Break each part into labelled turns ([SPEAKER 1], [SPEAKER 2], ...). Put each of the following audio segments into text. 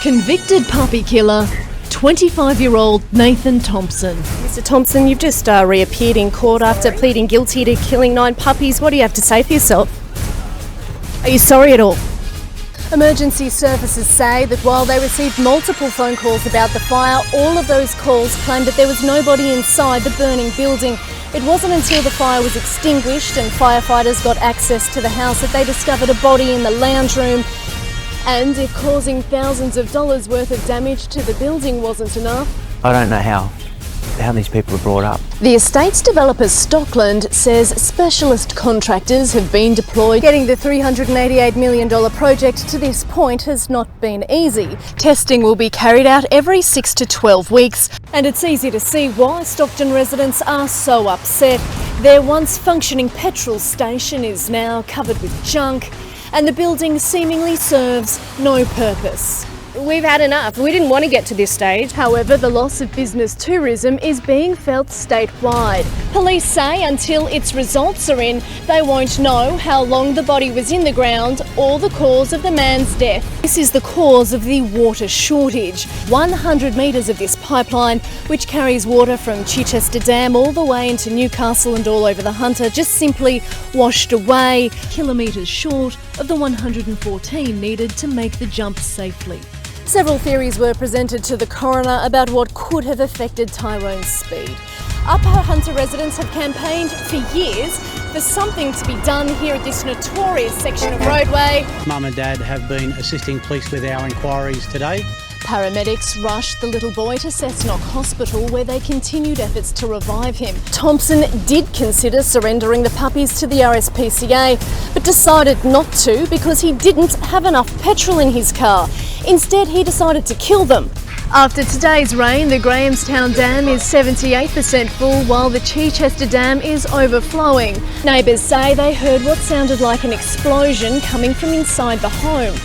[SPEAKER 1] Convicted puppy killer, 25-year-old Nathan Thompson.
[SPEAKER 2] Mr. Thompson, you've just reappeared in court after pleading guilty to killing 9 puppies. What do you have to say for yourself? Are you sorry at all? Emergency services say that while they received multiple phone calls about the fire, all of those calls claimed that there was nobody inside the burning building. It wasn't until the fire was extinguished and firefighters got access to the house that they discovered a body in the lounge room. And if causing thousands of dollars worth of damage to the building wasn't enough,
[SPEAKER 3] I don't know how these people are brought up.
[SPEAKER 1] the estate's developer Stockland says specialist contractors have been deployed.
[SPEAKER 2] getting the $388 million project to this point has not been easy. Testing will be carried out every 6 to 12 weeks, and it's easy to see why Stockton residents are so upset. Their once functioning petrol station is now covered with junk, and the building seemingly serves no purpose. We've had enough. We didn't want to get to this stage. However, the loss of business tourism is being felt statewide. Police say until its results are in, they won't know how long the body was in the ground or the cause of the man's death. This is the cause of the water shortage. 100 metres of this pipeline, which carries water from Chichester Dam all the way into Newcastle and all over the Hunter, just simply washed away.
[SPEAKER 1] Kilometres short of the 114 needed to make the jump safely.
[SPEAKER 2] Several theories were presented to the coroner about what could have affected Tyrone's speed. Upper Hunter residents have campaigned for years for something to be done here at this notorious section of roadway.
[SPEAKER 4] Mum and Dad have been assisting police with our inquiries today.
[SPEAKER 2] Paramedics rushed the little boy to Cessnock Hospital, where they continued efforts to revive him. Thompson did consider surrendering the puppies to the RSPCA, but decided not to because he didn't have enough petrol in his car. Instead, he decided to kill them. After today's rain, the Grahamstown Dam is 78% full, while the Chichester Dam is overflowing. Neighbours say they heard what sounded like an explosion coming from inside the home.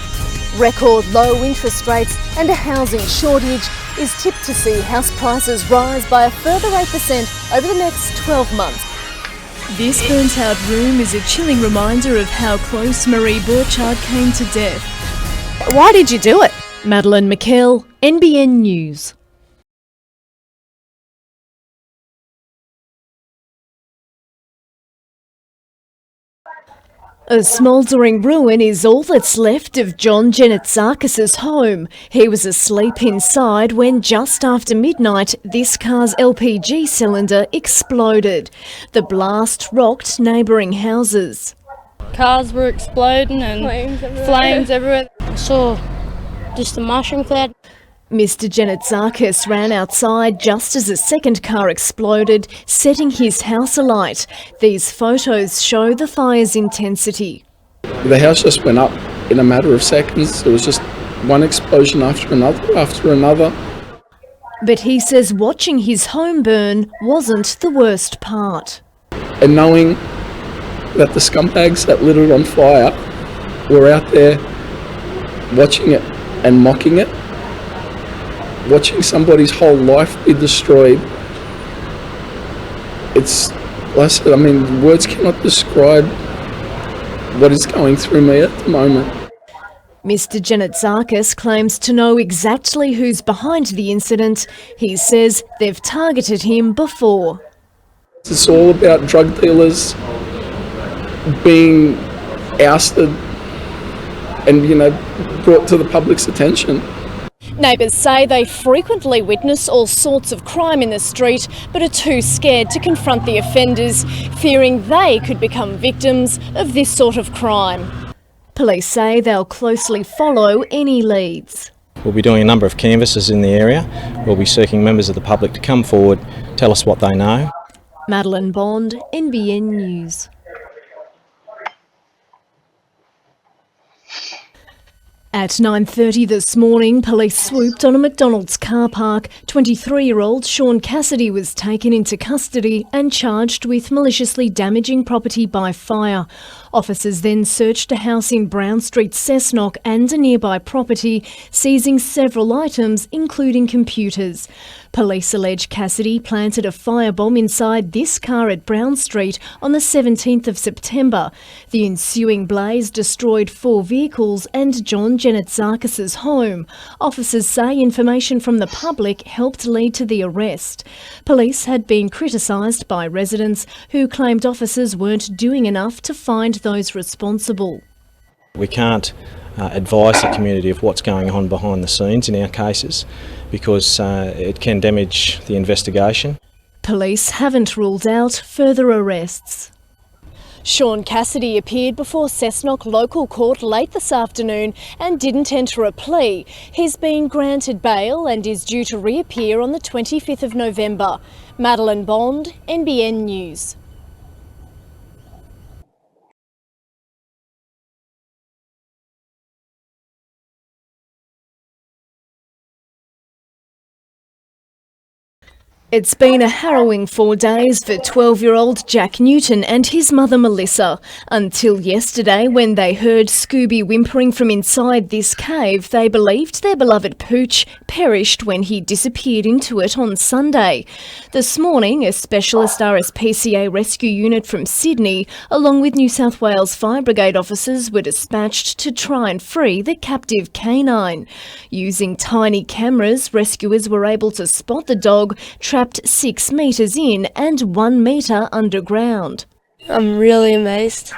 [SPEAKER 2] Record low interest rates and a housing shortage is tipped to see house prices rise by a further 8% over the next 12 months.
[SPEAKER 1] This burnt-out room is a chilling reminder of how close Marie Burchard came to death.
[SPEAKER 2] Why did you do it?
[SPEAKER 1] Madeleine, McKell, NBN News. A smouldering ruin is all that's left of John Genetsakis' home. He was asleep inside when, just after midnight, this car's LPG cylinder exploded. The blast rocked neighbouring houses.
[SPEAKER 5] Cars were exploding and flames everywhere. I saw just a mushroom cloud.
[SPEAKER 1] Mr. Genetsakis ran outside just as a second car exploded, setting his house alight. These photos show the fire's intensity.
[SPEAKER 6] The house just went up in a matter of seconds. There was just one explosion after another.
[SPEAKER 1] But he says watching his home burn wasn't the worst part.
[SPEAKER 6] And knowing that the scumbags that lit it on fire were out there watching it and mocking it, watching somebody's whole life be destroyed, it's, like I said, I mean, words cannot describe what is going through me at the moment.
[SPEAKER 1] Mr. Genetsakis claims to know exactly who's behind the incident. He says they've targeted him before.
[SPEAKER 6] It's all about drug dealers being ousted and, brought to the public's attention.
[SPEAKER 2] Neighbours say they frequently witness all sorts of crime in the street, but are too scared to confront the offenders, fearing they could become victims of this sort of crime.
[SPEAKER 1] Police say they'll closely follow any leads.
[SPEAKER 7] We'll be doing a number of canvasses in the area. We'll be seeking members of the public to come forward, tell us what they know.
[SPEAKER 1] Madeleine Bond, NBN News. At 9:30 this morning, police swooped on a McDonald's car park. 23-year-old Sean Cassidy was taken into custody and charged with maliciously damaging property by fire. Officers then searched a house in Brown Street, Cessnock, and a nearby property, seizing several items, including computers. Police allege Cassidy planted a firebomb inside this car at Brown Street on the 17th of September. The ensuing blaze destroyed 4 vehicles and John Janetzakis' home. Officers say information from the public helped lead to the arrest. Police had been criticised by residents who claimed officers weren't doing enough to find those responsible.
[SPEAKER 7] We can't advise the community of what's going on behind the scenes in our cases because it can damage the investigation.
[SPEAKER 1] Police haven't ruled out further arrests. Sean Cassidy appeared before Cessnock Local Court late this afternoon and didn't enter a plea. He's been granted bail and is due to reappear on the 25th of November. Madeleine Bond, NBN News. It's been a harrowing 4 days for 12-year-old Jack Newton and his mother Melissa. Until yesterday, when they heard Scooby whimpering from inside this cave, they believed their beloved pooch perished when he disappeared into it on Sunday. This morning, a specialist RSPCA rescue unit from Sydney, along with New South Wales Fire Brigade officers, were dispatched to try and free the captive canine. Using tiny cameras, rescuers were able to spot the dog trapped 6 metres in and 1 metre underground.
[SPEAKER 5] I'm really amazed.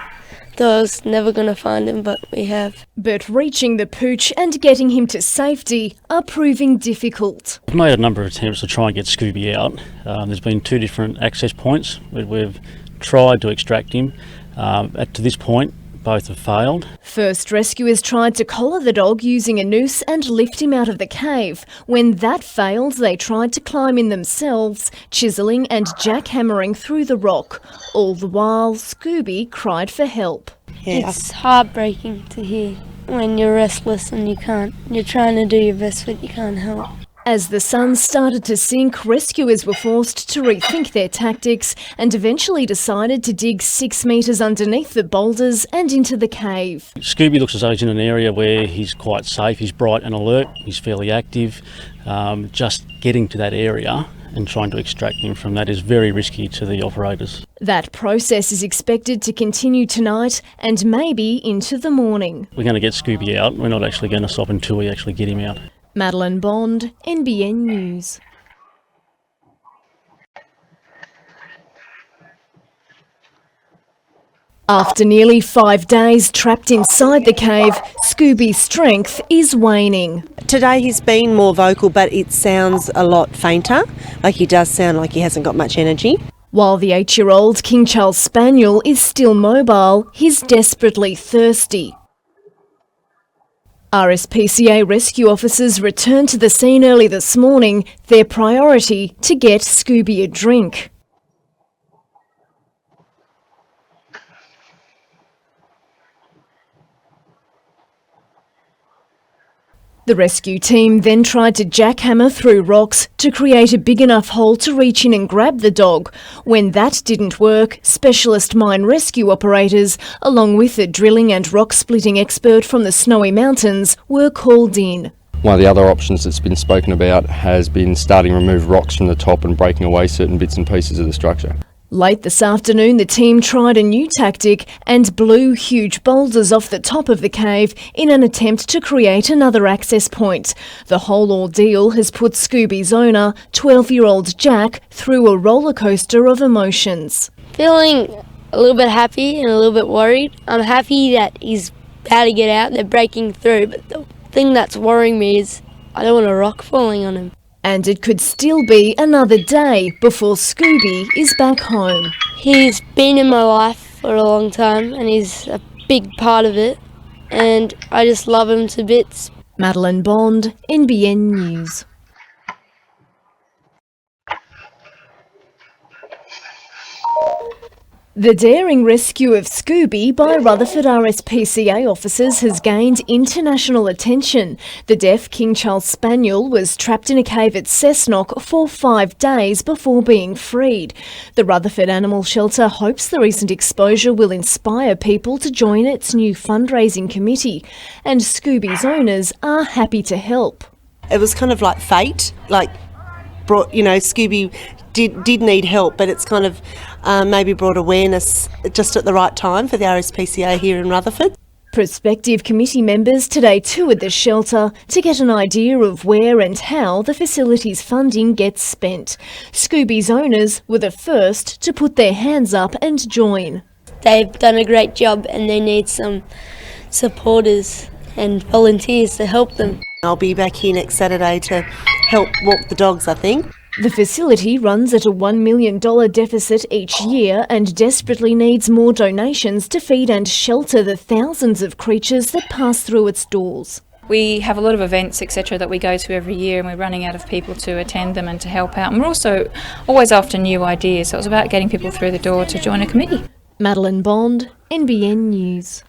[SPEAKER 5] Thought I was never going to find him, but we have.
[SPEAKER 1] But reaching the pooch and getting him to safety are proving difficult.
[SPEAKER 4] We've made a number of attempts to try and get Scooby out. There's been 2 different access points where we've tried to extract him. To this point, both have failed.
[SPEAKER 1] First, rescuers tried to collar the dog using a noose and lift him out of the cave. When that failed, they tried to climb in themselves, chiselling and jackhammering through the rock. All the while, Scooby cried for help.
[SPEAKER 5] It's heartbreaking to hear when you're restless and you're trying to do your best but you can't help.
[SPEAKER 1] As the sun started to sink, rescuers were forced to rethink their tactics and eventually decided to dig 6 metres underneath the boulders and into the cave.
[SPEAKER 4] Scooby looks as though he's in an area where he's quite safe, he's bright and alert, he's fairly active. Just getting to that area and trying to extract him from that is very risky to the operators.
[SPEAKER 1] That process is expected to continue tonight and maybe into the morning.
[SPEAKER 4] We're going to get Scooby out, we're not actually going to stop until we actually get him out.
[SPEAKER 1] Madeleine Bond, NBN News. After nearly 5 days trapped inside the cave, Scooby's strength is waning.
[SPEAKER 8] Today he's been more vocal, but it sounds a lot fainter. Like he does sound like he hasn't got much energy.
[SPEAKER 1] While the 8-year-old King Charles Spaniel is still mobile, he's desperately thirsty. RSPCA rescue officers returned to the scene early this morning, their priority to get Scooby a drink. The rescue team then tried to jackhammer through rocks to create a big enough hole to reach in and grab the dog. When that didn't work, specialist mine rescue operators, along with a drilling and rock splitting expert from the Snowy Mountains, were called in.
[SPEAKER 9] One of the other options that's been spoken about has been starting to remove rocks from the top and breaking away certain bits and pieces of the structure.
[SPEAKER 1] Late this afternoon, the team tried a new tactic and blew huge boulders off the top of the cave in an attempt to create another access point. The whole ordeal has put Scooby's owner, 12-year-old Jack, through a roller coaster of emotions.
[SPEAKER 5] Feeling a little bit happy and a little bit worried. I'm happy that he's about to get out, they're breaking through, but the thing that's worrying me is I don't want a rock falling on him.
[SPEAKER 1] And it could still be another day before Scooby is back home.
[SPEAKER 5] He's been in my life for a long time and he's a big part of it and I just love him to bits.
[SPEAKER 1] Madeleine Bond, NBN News. The daring rescue of Scooby by Rutherford RSPCA officers has gained international attention. The deaf King Charles Spaniel was trapped in a cave at Cessnock for 5 days before being freed. The Rutherford Animal Shelter hopes the recent exposure will inspire people to join its new fundraising committee, and Scooby's owners are happy to help.
[SPEAKER 8] It was kind of like fate, like brought, Scooby did need help, but it's kind of maybe brought awareness just at the right time for the RSPCA here in Rutherford.
[SPEAKER 1] Prospective committee members today toured the shelter to get an idea of where and how the facility's funding gets spent. Scooby's owners were the first to put their hands up and join.
[SPEAKER 5] They've done a great job and they need some supporters and volunteers to help them.
[SPEAKER 8] I'll be back here next Saturday to help walk the dogs, I think.
[SPEAKER 1] The facility runs at a $1 million deficit each year and desperately needs more donations to feed and shelter the thousands of creatures that pass through its doors.
[SPEAKER 10] We have a lot of events, etc., that we go to every year, and we're running out of people to attend them and to help out. And we're also always after new ideas, so it's about getting people through the door to join a committee.
[SPEAKER 1] Madeleine, NBN News.